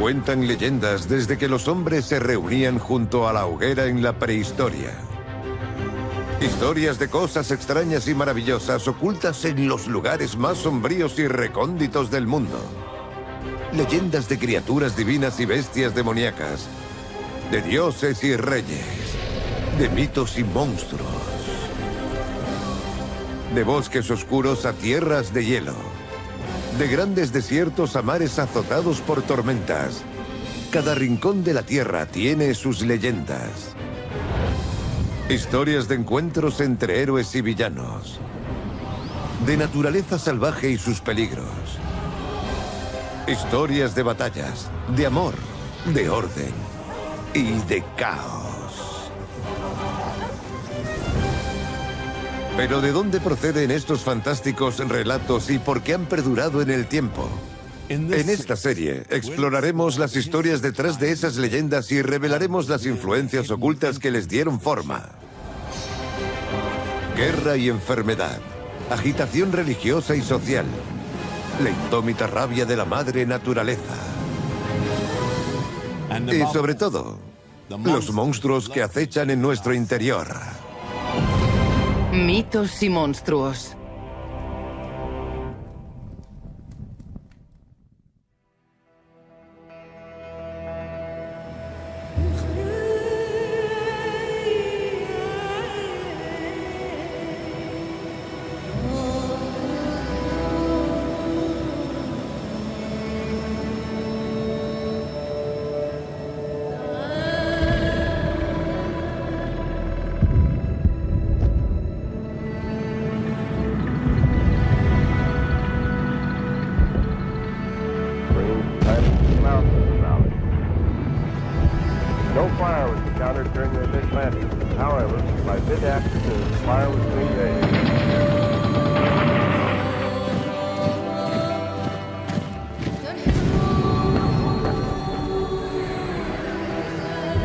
Cuentan leyendas desde que los hombres se reunían junto a la hoguera en la prehistoria. Historias de cosas extrañas y maravillosas ocultas en los lugares más sombríos y recónditos del mundo. Leyendas de criaturas divinas y bestias demoníacas, de dioses y reyes, de mitos y monstruos, de bosques oscuros a tierras de hielo, de grandes desiertos a mares azotados por tormentas. Cada rincón de la Tierra tiene sus leyendas. Historias de encuentros entre héroes y villanos, de naturaleza salvaje y sus peligros. Historias de batallas, de amor, de orden y de caos. Pero ¿de dónde proceden estos fantásticos relatos y por qué han perdurado en el tiempo? En esta serie exploraremos las historias detrás de esas leyendas y revelaremos las influencias ocultas que les dieron forma. Guerra y enfermedad, agitación religiosa y social, la indómita rabia de la madre naturaleza. Y sobre todo, los monstruos que acechan en nuestro interior. Mitos y monstruos.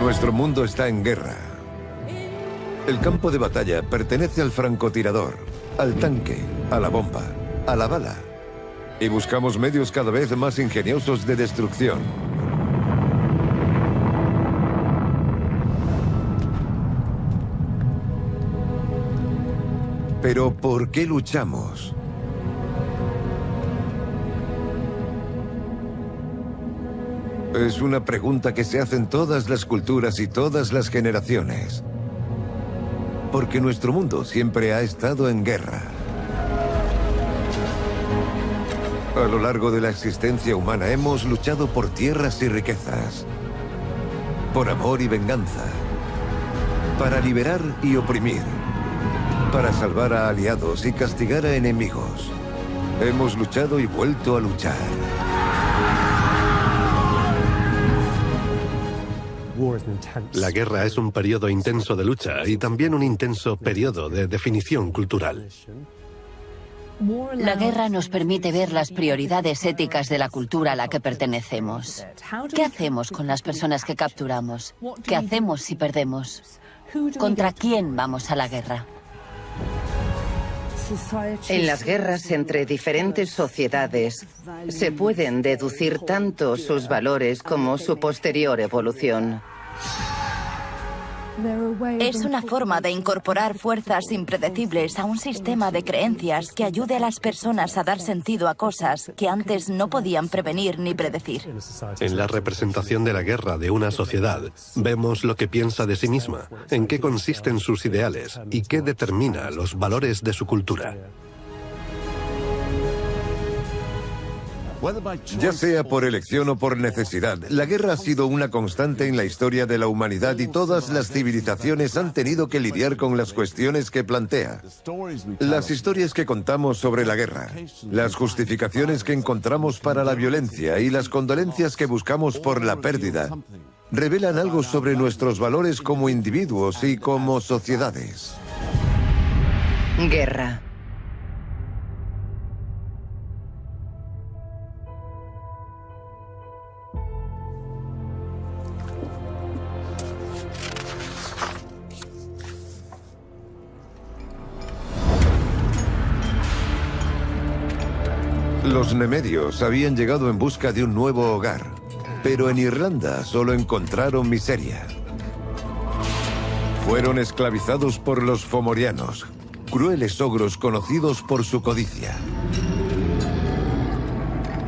Nuestro mundo está en guerra. El campo de batalla pertenece al francotirador, al tanque, a la bomba, a la bala. Y buscamos medios cada vez más ingeniosos de destrucción. Pero ¿por qué luchamos? Es una pregunta que se hacen todas las culturas y todas las generaciones. Porque nuestro mundo siempre ha estado en guerra. A lo largo de la existencia humana hemos luchado por tierras y riquezas, por amor y venganza, para liberar y oprimir, para salvar a aliados y castigar a enemigos. Hemos luchado y vuelto a luchar. La guerra es un periodo intenso de lucha y también un intenso periodo de definición cultural. La guerra nos permite ver las prioridades éticas de la cultura a la que pertenecemos. ¿Qué hacemos con las personas que capturamos? ¿Qué hacemos si perdemos? ¿Contra quién vamos a la guerra? En las guerras entre diferentes sociedades se pueden deducir tanto sus valores como su posterior evolución. Es una forma de incorporar fuerzas impredecibles a un sistema de creencias que ayude a las personas a dar sentido a cosas que antes no podían prevenir ni predecir. En la representación de la guerra de una sociedad, vemos lo que piensa de sí misma, en qué consisten sus ideales y qué determina los valores de su cultura. Ya sea por elección o por necesidad, la guerra ha sido una constante en la historia de la humanidad y todas las civilizaciones han tenido que lidiar con las cuestiones que plantea. Las historias que contamos sobre la guerra, las justificaciones que encontramos para la violencia y las condolencias que buscamos por la pérdida, revelan algo sobre nuestros valores como individuos y como sociedades. Guerra. Los nemedios habían llegado en busca de un nuevo hogar. Pero en Irlanda solo encontraron miseria. Fueron esclavizados por los fomorianos, crueles ogros conocidos por su codicia.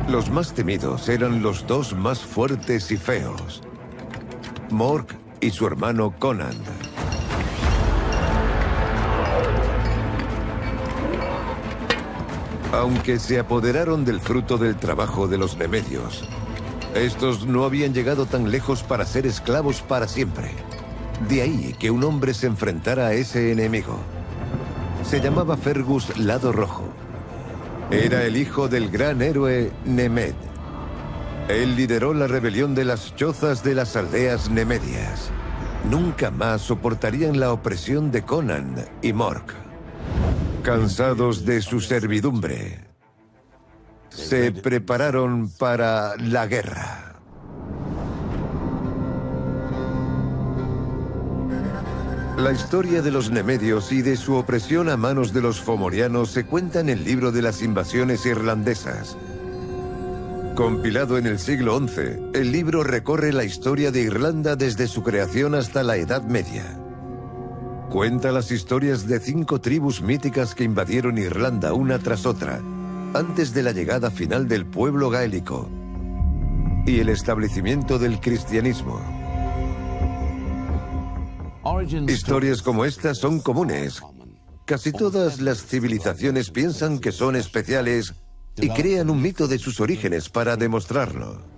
Los más temidos eran los dos más fuertes y feos, Mork y su hermano Conan. Aunque se apoderaron del fruto del trabajo de los nemedios, estos no habían llegado tan lejos para ser esclavos para siempre. De ahí que un hombre se enfrentara a ese enemigo. Se llamaba Fergus Lado Rojo. Era el hijo del gran héroe Nemed. Él lideró la rebelión de las chozas de las aldeas nemedias. Nunca más soportarían la opresión de Conan y Mork. Cansados de su servidumbre, se prepararon para la guerra. La historia de los nemedios y de su opresión a manos de los fomorianos se cuenta en el libro de las invasiones irlandesas. Compilado en el siglo XI, el libro recorre la historia de Irlanda desde su creación hasta la Edad Media. Cuenta las historias de 5 tribus míticas que invadieron Irlanda una tras otra, antes de la llegada final del pueblo gaélico y el establecimiento del cristianismo. Historias como estas son comunes. Casi todas las civilizaciones piensan que son especiales y crean un mito de sus orígenes para demostrarlo.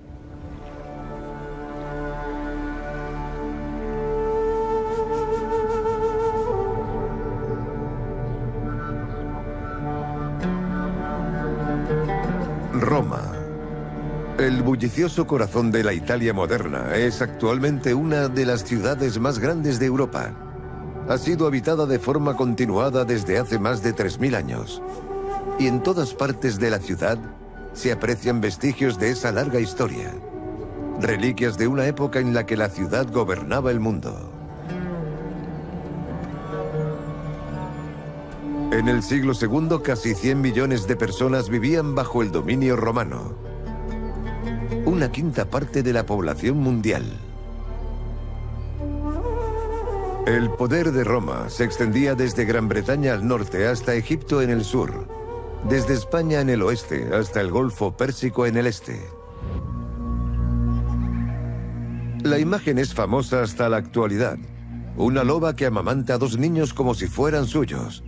Roma. El bullicioso corazón de la Italia moderna es actualmente una de las ciudades más grandes de Europa. Ha sido habitada de forma continuada desde hace más de 3000 años. Y en todas partes de la ciudad se aprecian vestigios de esa larga historia. Reliquias de una época en la que la ciudad gobernaba el mundo. En el siglo II, casi 100 millones de personas vivían bajo el dominio romano. Una quinta parte de la población mundial. El poder de Roma se extendía desde Gran Bretaña al norte hasta Egipto en el sur, desde España en el oeste hasta el Golfo Pérsico en el este. La imagen es famosa hasta la actualidad. Una loba que amamanta a 2 niños como si fueran suyos.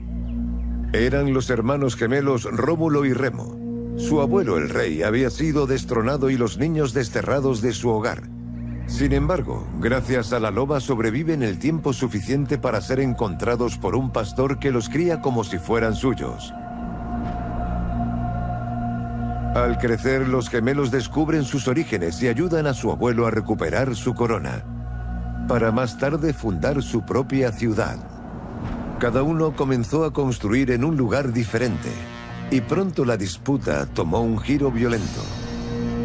Eran los hermanos gemelos Rómulo y Remo. Su abuelo, el rey, había sido destronado y los niños desterrados de su hogar. Sin embargo, gracias a la loba sobreviven el tiempo suficiente para ser encontrados por un pastor que los cría como si fueran suyos. Al crecer, los gemelos descubren sus orígenes y ayudan a su abuelo a recuperar su corona, para más tarde fundar su propia ciudad. Cada uno comenzó a construir en un lugar diferente, y pronto la disputa tomó un giro violento.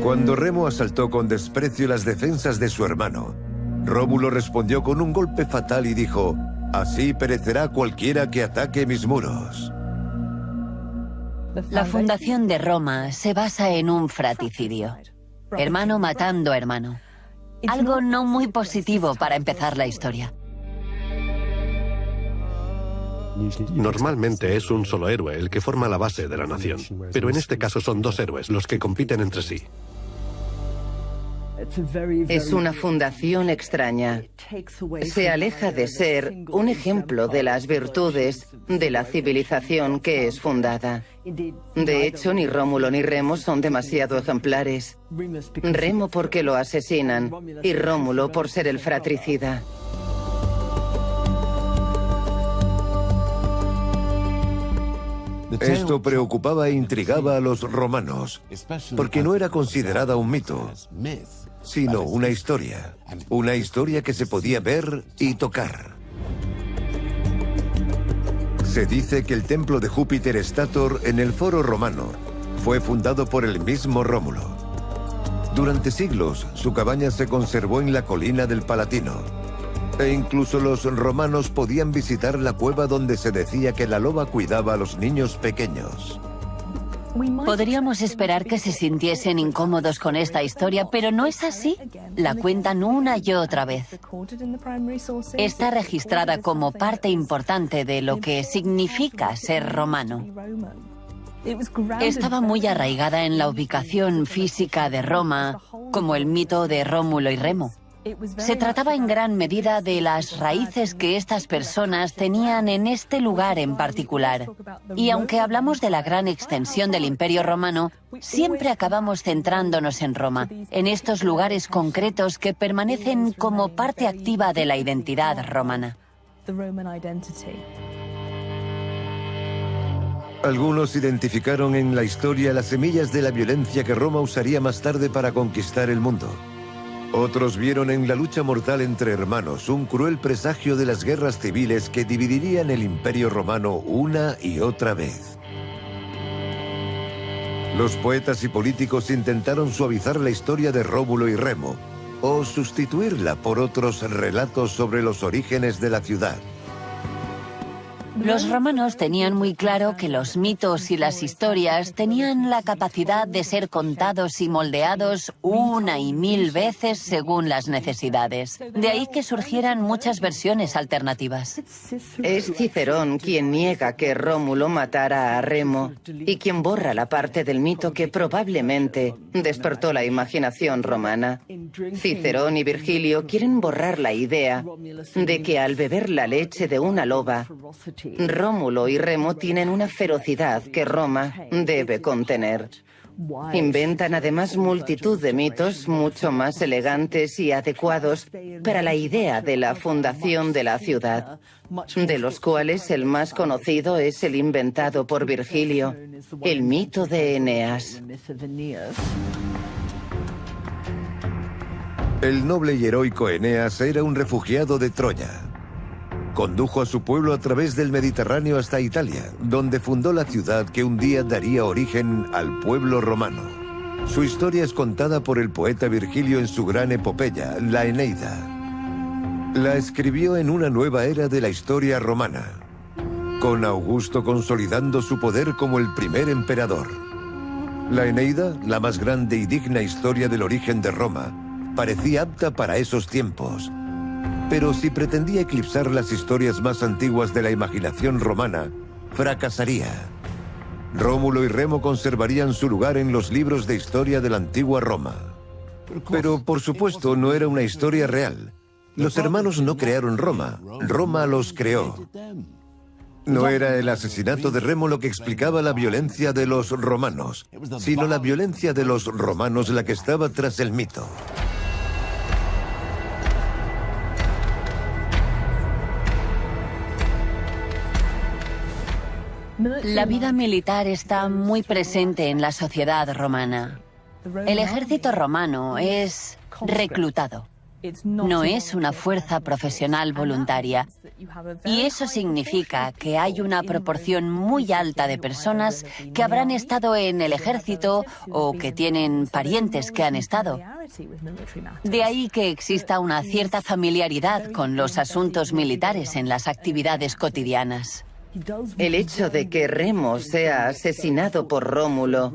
Cuando Remo asaltó con desprecio las defensas de su hermano, Rómulo respondió con un golpe fatal y dijo: «Así perecerá cualquiera que ataque mis muros». La fundación de Roma se basa en un fratricidio. Hermano matando a hermano. Algo no muy positivo para empezar la historia. Normalmente es un solo héroe el que forma la base de la nación, pero en este caso son 2 héroes los que compiten entre sí. Es una fundación extraña. Se aleja de ser un ejemplo de las virtudes de la civilización que es fundada. De hecho, ni Rómulo ni Remo son demasiado ejemplares. Remo porque lo asesinan y Rómulo por ser el fratricida. Esto preocupaba e intrigaba a los romanos, porque no era considerada un mito, sino una historia que se podía ver y tocar. Se dice que el templo de Júpiter Stator en el Foro Romano fue fundado por el mismo Rómulo. Durante siglos, su cabaña se conservó en la colina del Palatino. E incluso los romanos podían visitar la cueva donde se decía que la loba cuidaba a los niños pequeños. Podríamos esperar que se sintiesen incómodos con esta historia, pero no es así. La cuentan una y otra vez. Está registrada como parte importante de lo que significa ser romano. Estaba muy arraigada en la ubicación física de Roma, como el mito de Rómulo y Remo. Se trataba en gran medida de las raíces que estas personas tenían en este lugar en particular. Y aunque hablamos de la gran extensión del Imperio Romano, siempre acabamos centrándonos en Roma, en estos lugares concretos que permanecen como parte activa de la identidad romana. Algunos identificaron en la historia las semillas de la violencia que Roma usaría más tarde para conquistar el mundo. Otros vieron en la lucha mortal entre hermanos un cruel presagio de las guerras civiles que dividirían el Imperio Romano una y otra vez. Los poetas y políticos intentaron suavizar la historia de Rómulo y Remo, o sustituirla por otros relatos sobre los orígenes de la ciudad. Los romanos tenían muy claro que los mitos y las historias tenían la capacidad de ser contados y moldeados una y mil veces según las necesidades. De ahí que surgieran muchas versiones alternativas. Es Cicerón quien niega que Rómulo matara a Remo y quien borra la parte del mito que probablemente despertó la imaginación romana. Cicerón y Virgilio quieren borrar la idea de que al beber la leche de una loba, Rómulo y Remo tienen una ferocidad que Roma debe contener. Inventan además multitud de mitos mucho más elegantes y adecuados para la idea de la fundación de la ciudad, de los cuales el más conocido es el inventado por Virgilio, el mito de Eneas. El noble y heroico Eneas era un refugiado de Troya. Condujo a su pueblo a través del Mediterráneo hasta Italia, donde fundó la ciudad que un día daría origen al pueblo romano. Su historia es contada por el poeta Virgilio en su gran epopeya, la Eneida. La escribió en una nueva era de la historia romana, con Augusto consolidando su poder como el primer emperador. La Eneida, la más grande y digna historia del origen de Roma, parecía apta para esos tiempos. Pero si pretendía eclipsar las historias más antiguas de la imaginación romana, fracasaría. Rómulo y Remo conservarían su lugar en los libros de historia de la antigua Roma. Pero, por supuesto, no era una historia real. Los hermanos no crearon Roma, Roma los creó. No era el asesinato de Remo lo que explicaba la violencia de los romanos, sino la violencia de los romanos la que estaba tras el mito. La vida militar está muy presente en la sociedad romana. El ejército romano es reclutado. No es una fuerza profesional voluntaria. Y eso significa que hay una proporción muy alta de personas que habrán estado en el ejército o que tienen parientes que han estado. De ahí que exista una cierta familiaridad con los asuntos militares en las actividades cotidianas. El hecho de que Remo sea asesinado por Rómulo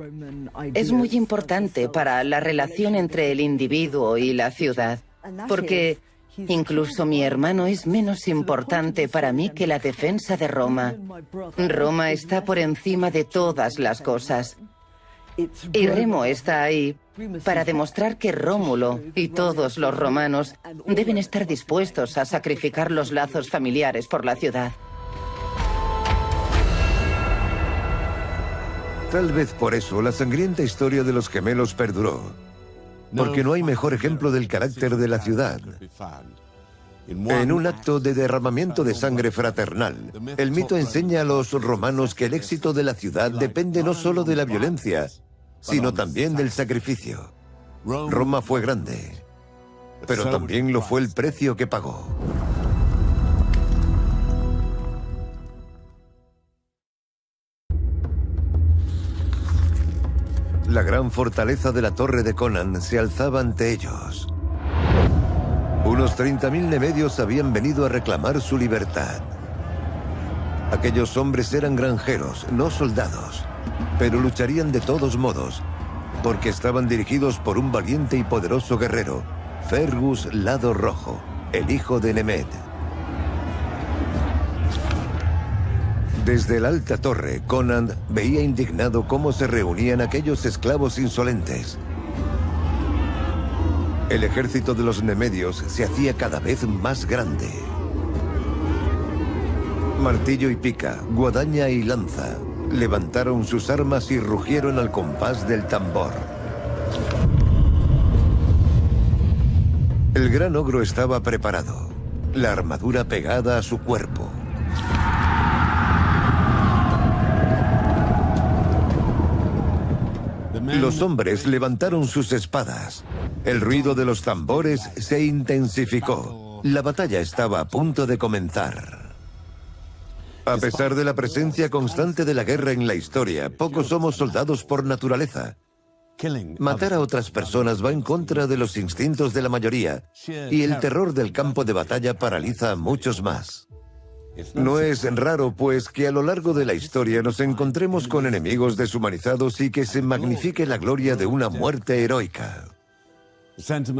es muy importante para la relación entre el individuo y la ciudad, porque incluso mi hermano es menos importante para mí que la defensa de Roma. Roma está por encima de todas las cosas. Y Remo está ahí para demostrar que Rómulo y todos los romanos deben estar dispuestos a sacrificar los lazos familiares por la ciudad. Tal vez por eso la sangrienta historia de los gemelos perduró, porque no hay mejor ejemplo del carácter de la ciudad. En un acto de derramamiento de sangre fraternal, el mito enseña a los romanos que el éxito de la ciudad depende no solo de la violencia, sino también del sacrificio. Roma fue grande, pero también lo fue el precio que pagó. La gran fortaleza de la Torre de Conan se alzaba ante ellos. Unos 30.000 nemedios habían venido a reclamar su libertad. Aquellos hombres eran granjeros, no soldados, pero lucharían de todos modos, porque estaban dirigidos por un valiente y poderoso guerrero, Fergus Lado Rojo, el hijo de Nemed. Desde la alta torre, Conan veía indignado cómo se reunían aquellos esclavos insolentes. El ejército de los nemedios se hacía cada vez más grande. Martillo y pica, guadaña y lanza, levantaron sus armas y rugieron al compás del tambor. El gran ogro estaba preparado, la armadura pegada a su cuerpo. Los hombres levantaron sus espadas. El ruido de los tambores se intensificó. La batalla estaba a punto de comenzar. A pesar de la presencia constante de la guerra en la historia, pocos somos soldados por naturaleza. Matar a otras personas va en contra de los instintos de la mayoría, y el terror del campo de batalla paraliza a muchos más. No es raro, pues, que a lo largo de la historia nos encontremos con enemigos deshumanizados y que se magnifique la gloria de una muerte heroica.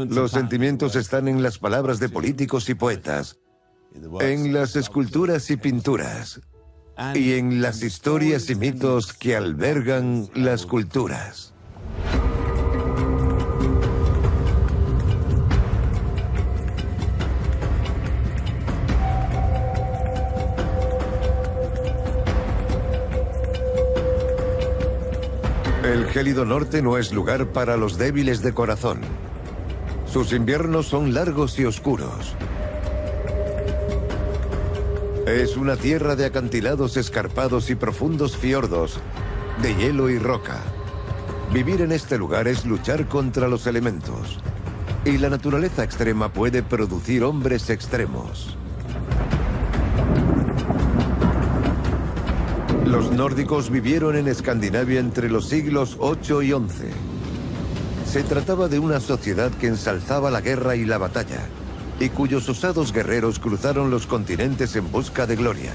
Los sentimientos están en las palabras de políticos y poetas, en las esculturas y pinturas, y en las historias y mitos que albergan las culturas. El gélido norte no es lugar para los débiles de corazón. Sus inviernos son largos y oscuros. Es una tierra de acantilados escarpados y profundos fiordos, de hielo y roca. Vivir en este lugar es luchar contra los elementos. Y la naturaleza extrema puede producir hombres extremos. Los nórdicos vivieron en Escandinavia entre los siglos VIII y XI. Se trataba de una sociedad que ensalzaba la guerra y la batalla, y cuyos osados guerreros cruzaron los continentes en busca de gloria.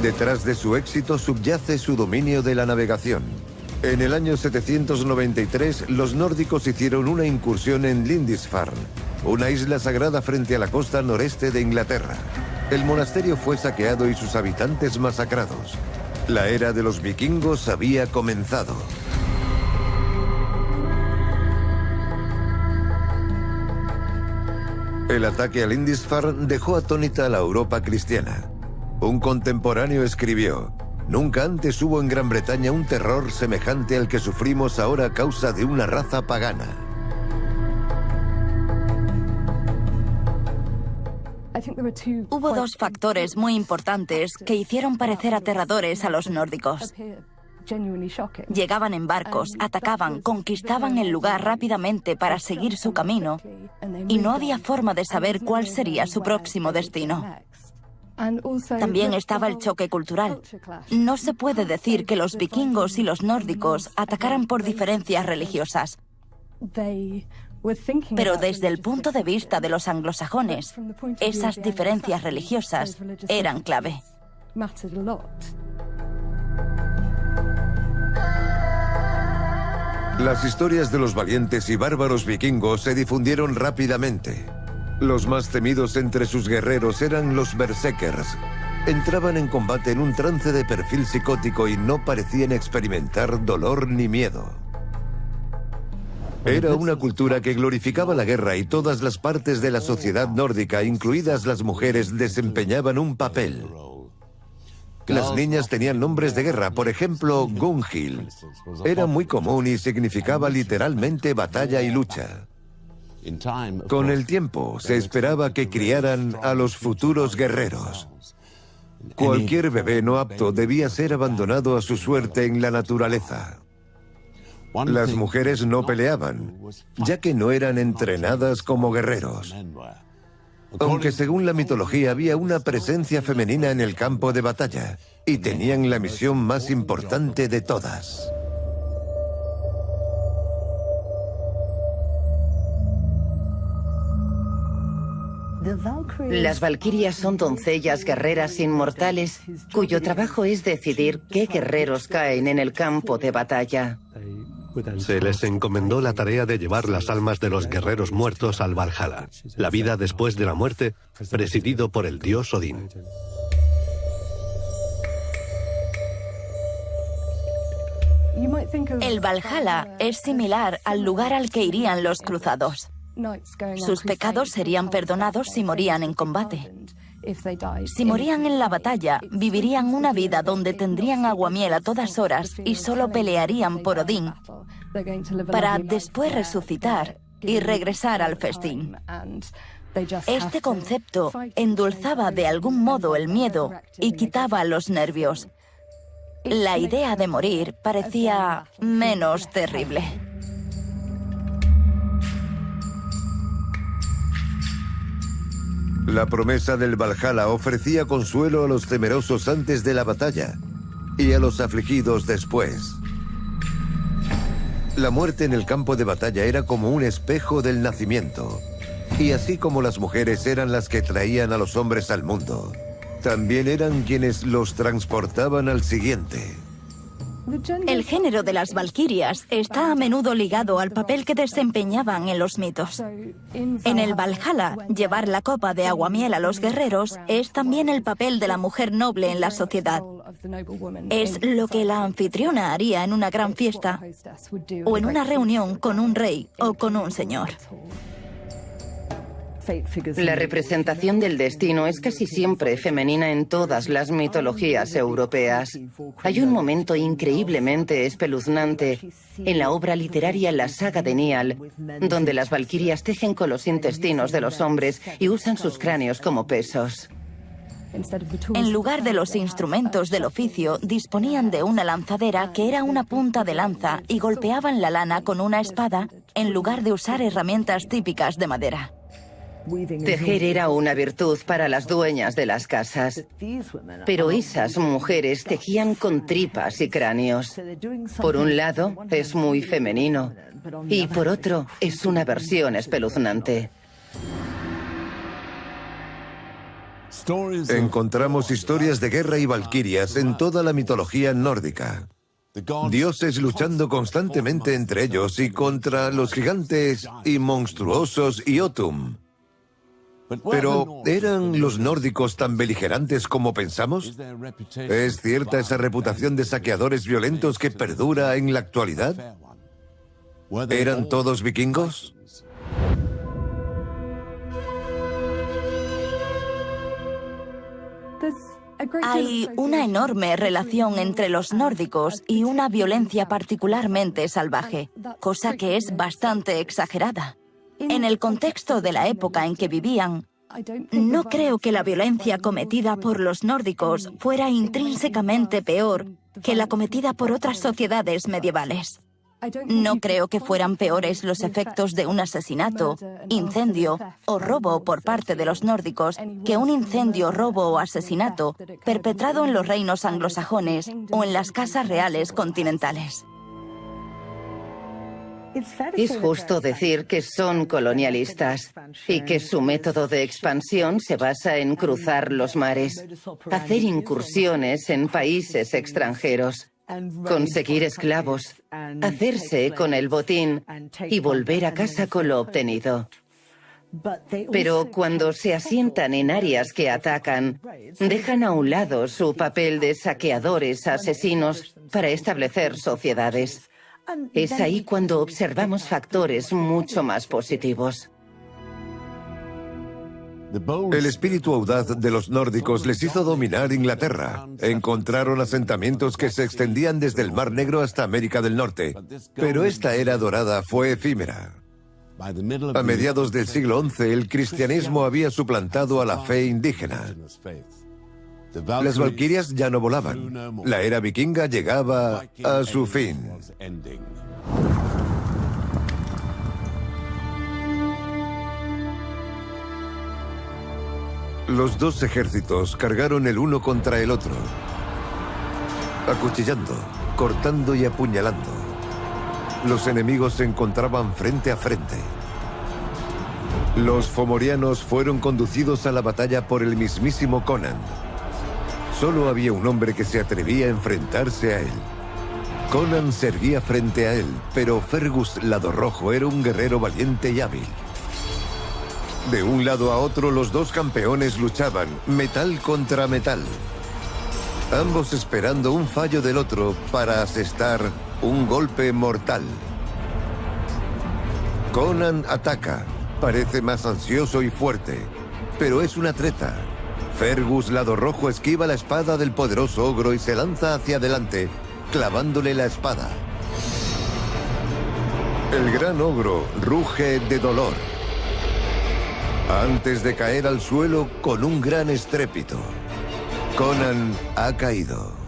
Detrás de su éxito subyace su dominio de la navegación. En el año 793, los nórdicos hicieron una incursión en Lindisfarne, una isla sagrada frente a la costa noreste de Inglaterra. El monasterio fue saqueado y sus habitantes masacrados. La era de los vikingos había comenzado. El ataque a Lindisfarne dejó atónita a la Europa cristiana. Un contemporáneo escribió: "Nunca antes hubo en Gran Bretaña un terror semejante al que sufrimos ahora a causa de una raza pagana". Hubo dos factores muy importantes que hicieron parecer aterradores a los nórdicos. Llegaban en barcos, atacaban, conquistaban el lugar rápidamente para seguir su camino, y no había forma de saber cuál sería su próximo destino. También estaba el choque cultural. No se puede decir que los vikingos y los nórdicos atacaran por diferencias religiosas. Pero desde el punto de vista de los anglosajones, esas diferencias religiosas eran clave. Las historias de los valientes y bárbaros vikingos se difundieron rápidamente. Los más temidos entre sus guerreros eran los berserkers. Entraban en combate en un trance de perfil psicótico y no parecían experimentar dolor ni miedo. Era una cultura que glorificaba la guerra y todas las partes de la sociedad nórdica, incluidas las mujeres, desempeñaban un papel. Las niñas tenían nombres de guerra, por ejemplo, Gunhild. Era muy común y significaba literalmente batalla y lucha. Con el tiempo, se esperaba que criaran a los futuros guerreros. Cualquier bebé no apto debía ser abandonado a su suerte en la naturaleza. Las mujeres no peleaban, ya que no eran entrenadas como guerreros. Aunque según la mitología había una presencia femenina en el campo de batalla, y tenían la misión más importante de todas. Las valquirias son doncellas guerreras inmortales cuyo trabajo es decidir qué guerreros caen en el campo de batalla. Se les encomendó la tarea de llevar las almas de los guerreros muertos al Valhalla, la vida después de la muerte, presidido por el dios Odín. El Valhalla es similar al lugar al que irían los cruzados. Sus pecados serían perdonados si morían en combate. Si morían en la batalla, vivirían una vida donde tendrían aguamiel a todas horas y solo pelearían por Odín, para después resucitar y regresar al festín. Este concepto endulzaba de algún modo el miedo y quitaba los nervios. La idea de morir parecía menos terrible. La promesa del Valhalla ofrecía consuelo a los temerosos antes de la batalla y a los afligidos después. La muerte en el campo de batalla era como un espejo del nacimiento, y así como las mujeres eran las que traían a los hombres al mundo, también eran quienes los transportaban al siguiente. El género de las valquirias está a menudo ligado al papel que desempeñaban en los mitos. En el Valhalla, llevar la copa de aguamiel a los guerreros es también el papel de la mujer noble en la sociedad. Es lo que la anfitriona haría en una gran fiesta o en una reunión con un rey o con un señor. La representación del destino es casi siempre femenina en todas las mitologías europeas. Hay un momento increíblemente espeluznante en la obra literaria La saga de Nial, donde las valquirias tejen con los intestinos de los hombres y usan sus cráneos como pesos. En lugar de los instrumentos del oficio, disponían de una lanzadera que era una punta de lanza y golpeaban la lana con una espada en lugar de usar herramientas típicas de madera. Tejer era una virtud para las dueñas de las casas, pero esas mujeres tejían con tripas y cráneos. Por un lado, es muy femenino, y por otro, es una versión espeluznante. Encontramos historias de guerra y valquirias en toda la mitología nórdica. Dioses luchando constantemente entre ellos y contra los gigantes y monstruosos y Jotunn. Pero, ¿eran los nórdicos tan beligerantes como pensamos? ¿Es cierta esa reputación de saqueadores violentos que perdura en la actualidad? ¿Eran todos vikingos? Hay una enorme relación entre los nórdicos y una violencia particularmente salvaje, cosa que es bastante exagerada. En el contexto de la época en que vivían, no creo que la violencia cometida por los nórdicos fuera intrínsecamente peor que la cometida por otras sociedades medievales. No creo que fueran peores los efectos de un asesinato, incendio o robo por parte de los nórdicos que un incendio, robo o asesinato perpetrado en los reinos anglosajones o en las casas reales continentales. Es justo decir que son colonialistas y que su método de expansión se basa en cruzar los mares, hacer incursiones en países extranjeros, conseguir esclavos, hacerse con el botín y volver a casa con lo obtenido. Pero cuando se asientan en áreas que atacan, dejan a un lado su papel de saqueadores asesinos para establecer sociedades. Es ahí cuando observamos factores mucho más positivos. El espíritu audaz de los nórdicos les hizo dominar Inglaterra. Encontraron asentamientos que se extendían desde el Mar Negro hasta América del Norte. Pero esta era dorada fue efímera. A mediados del siglo XI, el cristianismo había suplantado a la fe indígena. Las valquirias ya no volaban. La era vikinga llegaba a su fin. Los dos ejércitos cargaron el uno contra el otro, acuchillando, cortando y apuñalando. Los enemigos se encontraban frente a frente. Los fomorianos fueron conducidos a la batalla por el mismísimo Conan. Solo había un hombre que se atrevía a enfrentarse a él. Conan se erguía frente a él, pero Fergus Lado Rojo era un guerrero valiente y hábil. De un lado a otro, los dos campeones luchaban, metal contra metal. Ambos esperando un fallo del otro para asestar un golpe mortal. Conan ataca. Parece más ansioso y fuerte, pero es una treta. Fergus Lado Rojo esquiva la espada del poderoso ogro y se lanza hacia adelante, clavándole la espada. El gran ogro ruge de dolor, antes de caer al suelo con un gran estrépito. Conan ha caído.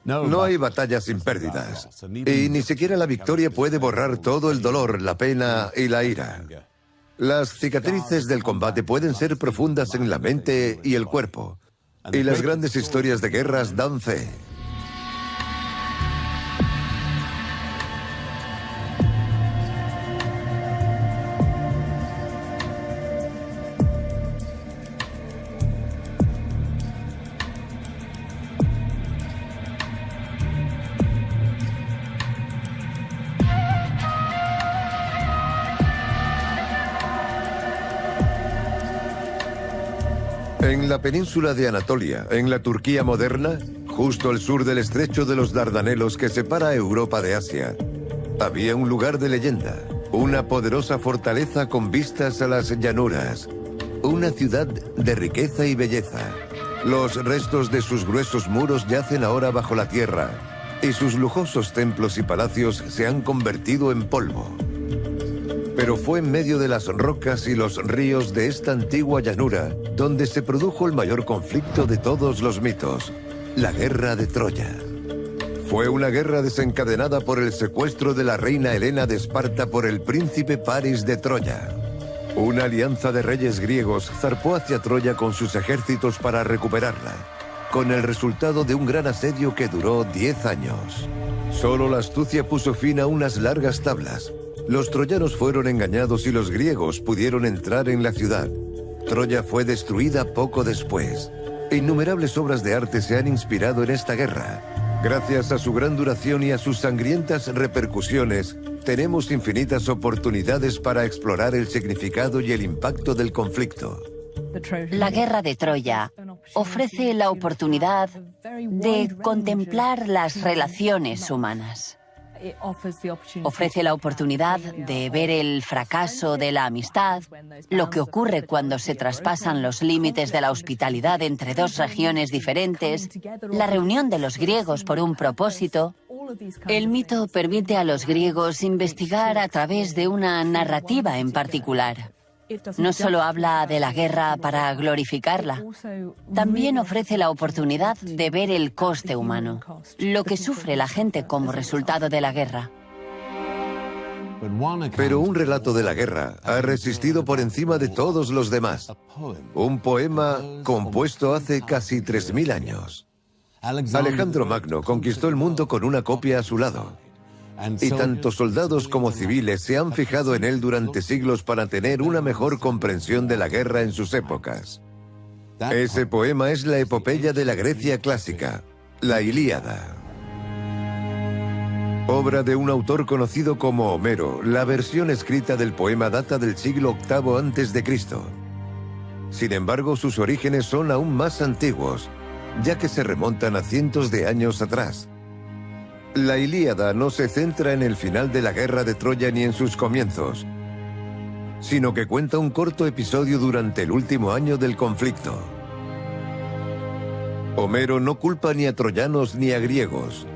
No hay batalla sin pérdidas, y ni siquiera la victoria puede borrar todo el dolor, la pena y la ira. Las cicatrices del combate pueden ser profundas en la mente y el cuerpo, y las grandes historias de guerras dan fe. En la península de Anatolia, en la Turquía moderna, justo al sur del estrecho de los Dardanelos que separa a Europa de Asia, había un lugar de leyenda, una poderosa fortaleza con vistas a las llanuras, una ciudad de riqueza y belleza. Los restos de sus gruesos muros yacen ahora bajo la tierra, y sus lujosos templos y palacios se han convertido en polvo. Pero fue en medio de las rocas y los ríos de esta antigua llanura donde se produjo el mayor conflicto de todos los mitos, la guerra de Troya. Fue una guerra desencadenada por el secuestro de la reina Helena de Esparta por el príncipe Paris de Troya. Una alianza de reyes griegos zarpó hacia Troya con sus ejércitos para recuperarla, con el resultado de un gran asedio que duró 10 años. Solo la astucia puso fin a unas largas tablas. Los troyanos fueron engañados y los griegos pudieron entrar en la ciudad. Troya fue destruida poco después. Innumerables obras de arte se han inspirado en esta guerra. Gracias a su gran duración y a sus sangrientas repercusiones, tenemos infinitas oportunidades para explorar el significado y el impacto del conflicto. La guerra de Troya ofrece la oportunidad de contemplar las relaciones humanas. Ofrece la oportunidad de ver el fracaso de la amistad, lo que ocurre cuando se traspasan los límites de la hospitalidad entre dos regiones diferentes, la reunión de los griegos por un propósito. El mito permite a los griegos investigar a través de una narrativa en particular. No solo habla de la guerra para glorificarla, también ofrece la oportunidad de ver el coste humano, lo que sufre la gente como resultado de la guerra. Pero un relato de la guerra ha resistido por encima de todos los demás. Un poema compuesto hace casi 3000 años. Alejandro Magno conquistó el mundo con una copia a su lado. Y tanto soldados como civiles se han fijado en él durante siglos para tener una mejor comprensión de la guerra en sus épocas. Ese poema es la epopeya de la Grecia clásica, la Ilíada. Obra de un autor conocido como Homero, la versión escrita del poema data del siglo VIII a.C. Sin embargo, sus orígenes son aún más antiguos, ya que se remontan a cientos de años atrás. La Ilíada no se centra en el final de la guerra de Troya ni en sus comienzos, sino que cuenta un corto episodio durante el último año del conflicto. Homero no culpa ni a troyanos ni a griegos.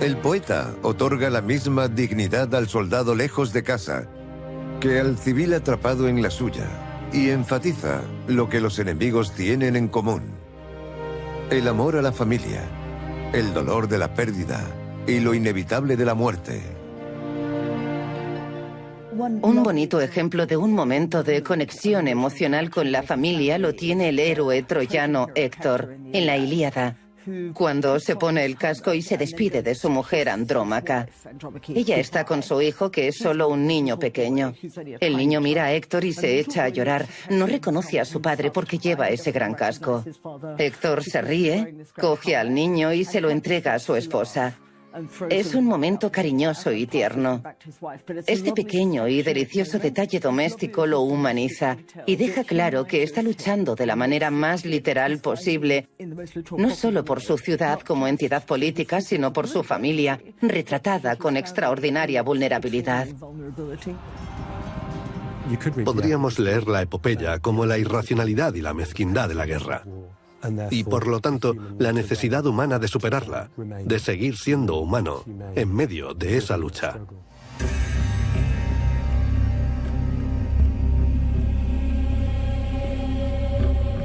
El poeta otorga la misma dignidad al soldado lejos de casa que al civil atrapado en la suya, y enfatiza lo que los enemigos tienen en común: el amor a la familia, el dolor de la pérdida y lo inevitable de la muerte. Un bonito ejemplo de un momento de conexión emocional con la familia lo tiene el héroe troyano Héctor en la Ilíada, cuando se pone el casco y se despide de su mujer Andrómaca. Ella está con su hijo, que es solo un niño pequeño. El niño mira a Héctor y se echa a llorar. No reconoce a su padre porque lleva ese gran casco. Héctor se ríe, coge al niño y se lo entrega a su esposa. Es un momento cariñoso y tierno. Este pequeño y delicioso detalle doméstico lo humaniza y deja claro que está luchando de la manera más literal posible, no solo por su ciudad como entidad política, sino por su familia, retratada con extraordinaria vulnerabilidad. Podríamos leer la epopeya como la irracionalidad y la mezquindad de la guerra. Y por lo tanto, la necesidad humana de superarla, de seguir siendo humano en medio de esa lucha.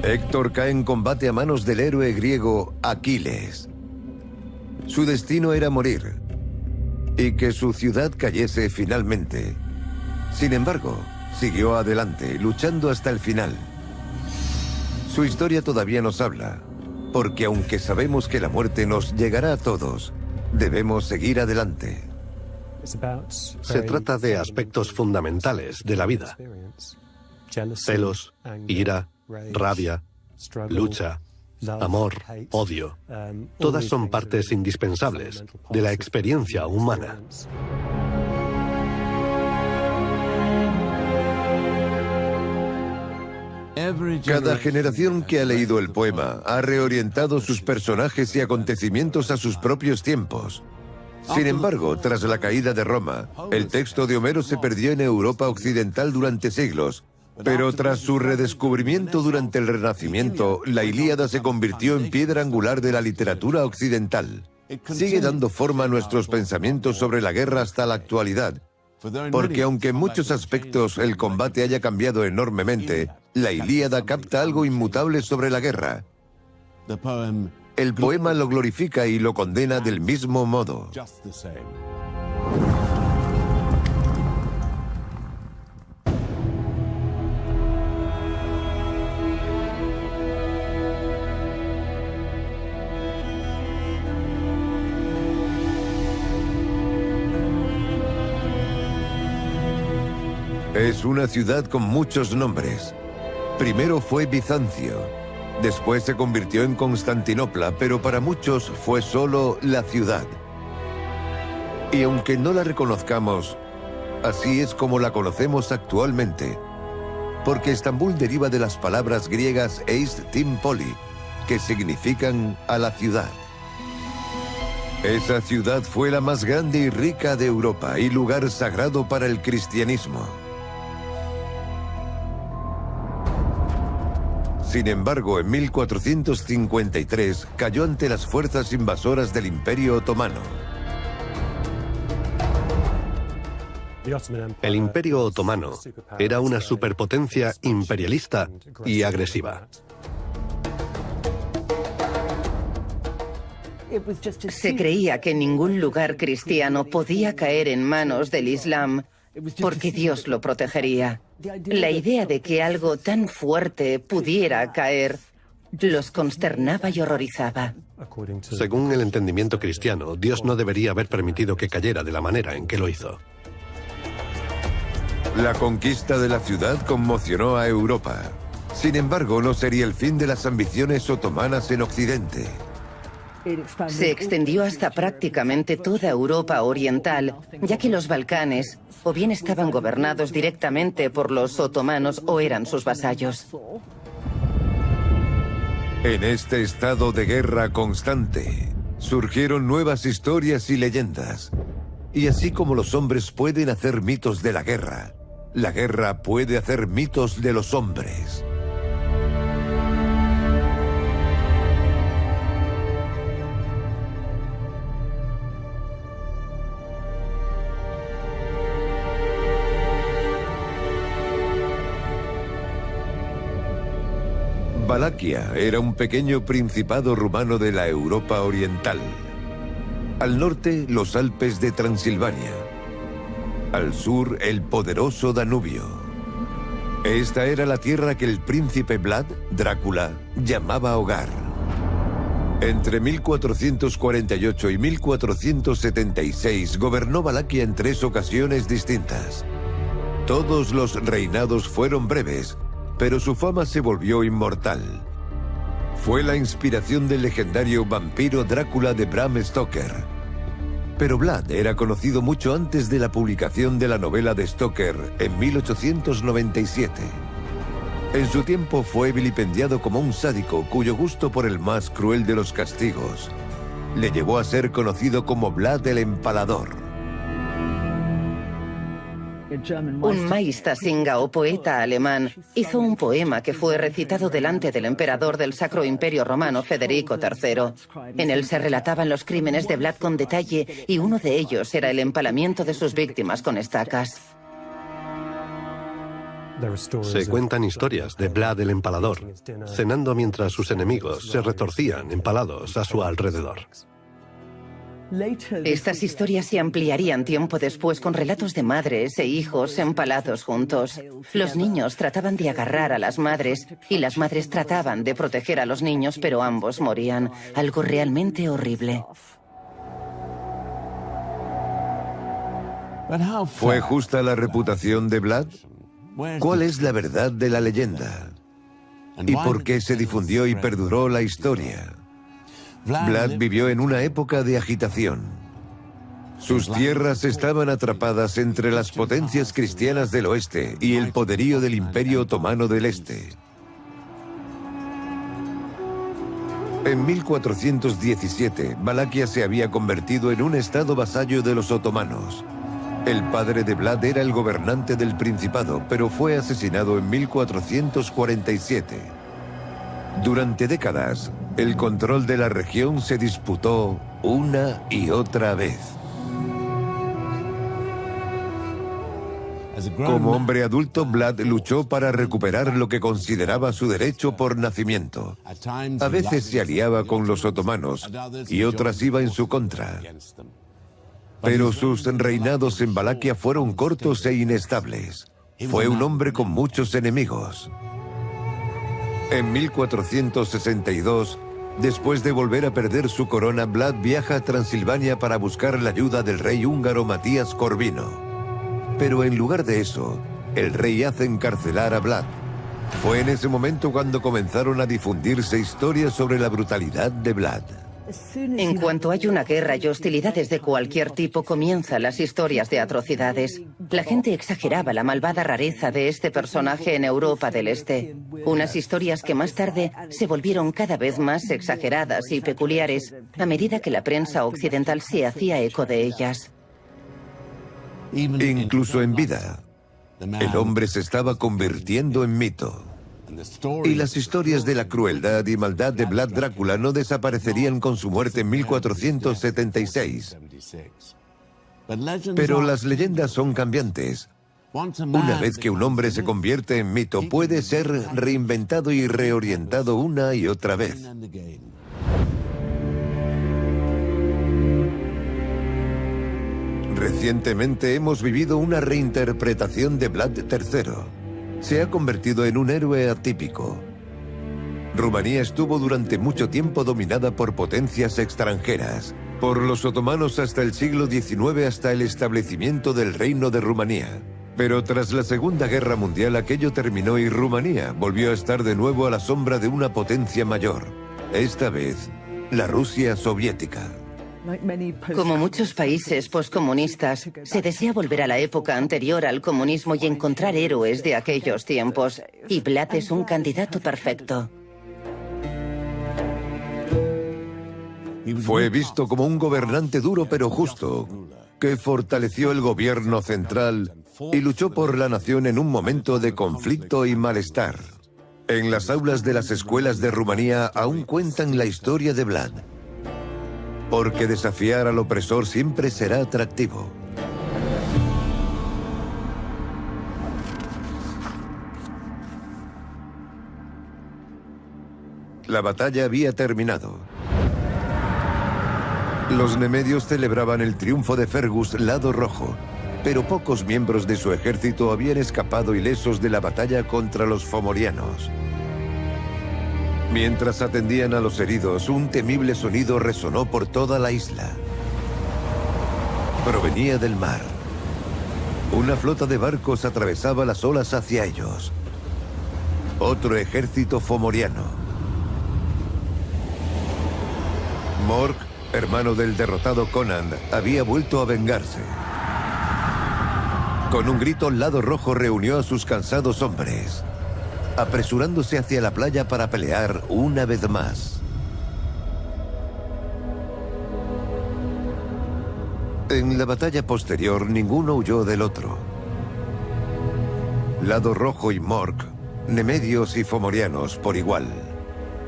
Héctor cae en combate a manos del héroe griego Aquiles. Su destino era morir y que su ciudad cayese finalmente. Sin embargo, siguió adelante, luchando hasta el final. Su historia todavía nos habla, porque aunque sabemos que la muerte nos llegará a todos, debemos seguir adelante. Se trata de aspectos fundamentales de la vida. Celos, ira, rabia, lucha, amor, odio. Todas son partes indispensables de la experiencia humana. Cada generación que ha leído el poema ha reorientado sus personajes y acontecimientos a sus propios tiempos. Sin embargo, tras la caída de Roma, el texto de Homero se perdió en Europa occidental durante siglos. Pero tras su redescubrimiento durante el Renacimiento, la Ilíada se convirtió en piedra angular de la literatura occidental. Sigue dando forma a nuestros pensamientos sobre la guerra hasta la actualidad. Porque aunque en muchos aspectos el combate haya cambiado enormemente, la Ilíada capta algo inmutable sobre la guerra. El poema lo glorifica y lo condena del mismo modo. Es una ciudad con muchos nombres. Primero fue Bizancio, después se convirtió en Constantinopla, pero para muchos fue solo la ciudad. Y aunque no la reconozcamos, así es como la conocemos actualmente, porque Estambul deriva de las palabras griegas eis tin poli, que significan a la ciudad. Esa ciudad fue la más grande y rica de Europa y lugar sagrado para el cristianismo. Sin embargo, en 1453 cayó ante las fuerzas invasoras del Imperio Otomano. El Imperio Otomano era una superpotencia imperialista y agresiva. Se creía que ningún lugar cristiano podía caer en manos del Islam, porque Dios lo protegería. La idea de que algo tan fuerte pudiera caer los consternaba y horrorizaba. Según el entendimiento cristiano, Dios no debería haber permitido que cayera de la manera en que lo hizo. La conquista de la ciudad conmocionó a Europa. Sin embargo, no sería el fin de las ambiciones otomanas en Occidente. Se extendió hasta prácticamente toda Europa oriental, ya que los Balcanes o bien estaban gobernados directamente por los otomanos o eran sus vasallos. En este estado de guerra constante, surgieron nuevas historias y leyendas. Y así como los hombres pueden hacer mitos de la guerra puede hacer mitos de los hombres. Valaquia era un pequeño principado rumano de la Europa oriental. Al norte, los Alpes de Transilvania. Al sur, el poderoso Danubio. Esta era la tierra que el príncipe Vlad, Drácula, llamaba hogar. Entre 1448 y 1476 gobernó Valaquia en 3 ocasiones distintas. Todos los reinados fueron breves, pero su fama se volvió inmortal. Fue la inspiración del legendario vampiro Drácula de Bram Stoker. Pero Vlad era conocido mucho antes de la publicación de la novela de Stoker en 1897. En su tiempo fue vilipendiado como un sádico cuyo gusto por el más cruel de los castigos le llevó a ser conocido como Vlad el Empalador. Un Meistersinger o poeta alemán hizo un poema que fue recitado delante del emperador del Sacro Imperio Romano Federico III. En él se relataban los crímenes de Vlad con detalle y uno de ellos era el empalamiento de sus víctimas con estacas. Se cuentan historias de Vlad el Empalador, cenando mientras sus enemigos se retorcían empalados a su alrededor. Estas historias se ampliarían tiempo después con relatos de madres e hijos empalados juntos. Los niños trataban de agarrar a las madres y las madres trataban de proteger a los niños, pero ambos morían. Algo realmente horrible. ¿Fue justa la reputación de Vlad? ¿Cuál es la verdad de la leyenda? ¿Y por qué se difundió y perduró la historia? Vlad vivió en una época de agitación. Sus tierras estaban atrapadas entre las potencias cristianas del oeste y el poderío del Imperio Otomano del este. En 1417, Valaquia se había convertido en un estado vasallo de los otomanos. El padre de Vlad era el gobernante del Principado, pero fue asesinado en 1447. Durante décadas, el control de la región se disputó una y otra vez. Como hombre adulto, Vlad luchó para recuperar lo que consideraba su derecho por nacimiento. A veces se aliaba con los otomanos y otras iba en su contra. Pero sus reinados en Valaquia fueron cortos e inestables. Fue un hombre con muchos enemigos. En 1462, después de volver a perder su corona, Vlad viaja a Transilvania para buscar la ayuda del rey húngaro Matías Corvino. Pero en lugar de eso, el rey hace encarcelar a Vlad. Fue en ese momento cuando comenzaron a difundirse historias sobre la brutalidad de Vlad. En cuanto hay una guerra y hostilidades de cualquier tipo, comienzan las historias de atrocidades. La gente exageraba la malvada rareza de este personaje en Europa del Este. Unas historias que más tarde se volvieron cada vez más exageradas y peculiares a medida que la prensa occidental se hacía eco de ellas. Incluso en vida, el hombre se estaba convirtiendo en mito. Y las historias de la crueldad y maldad de Vlad Drácula no desaparecerían con su muerte en 1476. Pero las leyendas son cambiantes. Una vez que un hombre se convierte en mito, puede ser reinventado y reorientado una y otra vez. Recientemente hemos vivido una reinterpretación de Vlad III. Se ha convertido en un héroe atípico. Rumanía estuvo durante mucho tiempo dominada por potencias extranjeras, por los otomanos hasta el siglo XIX, hasta el establecimiento del Reino de Rumanía. Pero tras la Segunda Guerra Mundial aquello terminó y Rumanía volvió a estar de nuevo a la sombra de una potencia mayor, esta vez la Rusia soviética. Como muchos países poscomunistas, se desea volver a la época anterior al comunismo y encontrar héroes de aquellos tiempos. Y Vlad es un candidato perfecto. Fue visto como un gobernante duro pero justo, que fortaleció el gobierno central y luchó por la nación en un momento de conflicto y malestar. En las aulas de las escuelas de Rumanía aún cuentan la historia de Vlad. Porque desafiar al opresor siempre será atractivo. La batalla había terminado. Los nemedios celebraban el triunfo de Fergus, lado rojo, pero pocos miembros de su ejército habían escapado ilesos de la batalla contra los fomorianos. Mientras atendían a los heridos, un temible sonido resonó por toda la isla. Provenía del mar. Una flota de barcos atravesaba las olas hacia ellos. Otro ejército fomoriano. Mork, hermano del derrotado Conan, había vuelto a vengarse. Con un grito, Lado Rojo reunió a sus cansados hombres, apresurándose hacia la playa para pelear una vez más. En la batalla posterior, ninguno huyó del otro. Lado Rojo y Mork, nemedios y fomorianos por igual,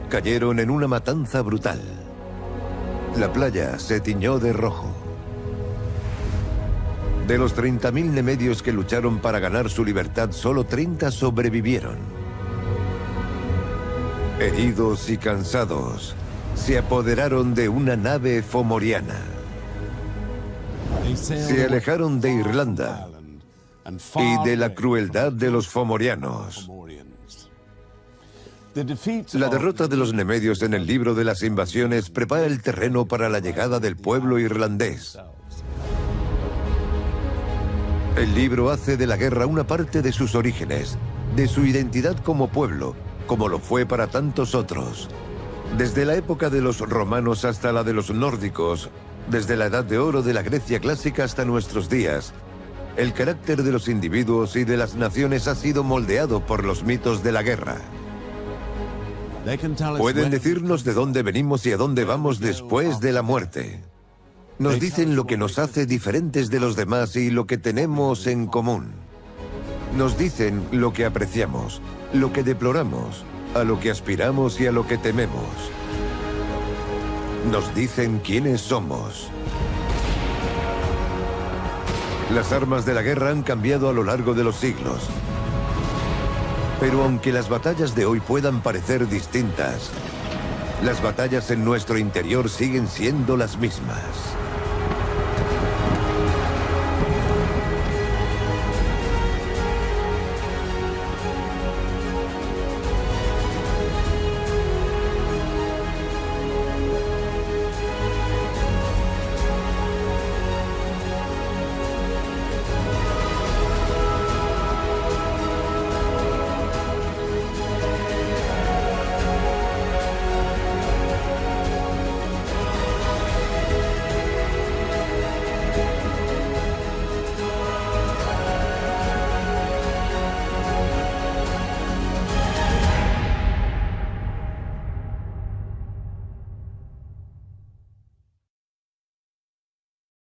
cayeron en una matanza brutal. La playa se tiñó de rojo. De los 30.000 nemedios que lucharon para ganar su libertad, solo 30 sobrevivieron. Heridos y cansados, se apoderaron de una nave fomoriana. Se alejaron de Irlanda y de la crueldad de los fomorianos. La derrota de los nemedios en el libro de las invasiones prepara el terreno para la llegada del pueblo irlandés. El libro hace de la guerra una parte de sus orígenes, de su identidad como pueblo, como lo fue para tantos otros. Desde la época de los romanos hasta la de los nórdicos, desde la Edad de Oro de la Grecia clásica hasta nuestros días, el carácter de los individuos y de las naciones ha sido moldeado por los mitos de la guerra. Pueden decirnos de dónde venimos y a dónde vamos después de la muerte. Nos dicen lo que nos hace diferentes de los demás y lo que tenemos en común. Nos dicen lo que apreciamos, lo que deploramos, a lo que aspiramos y a lo que tememos. Nos dicen quiénes somos. Las armas de la guerra han cambiado a lo largo de los siglos. Pero aunque las batallas de hoy puedan parecer distintas, las batallas en nuestro interior siguen siendo las mismas.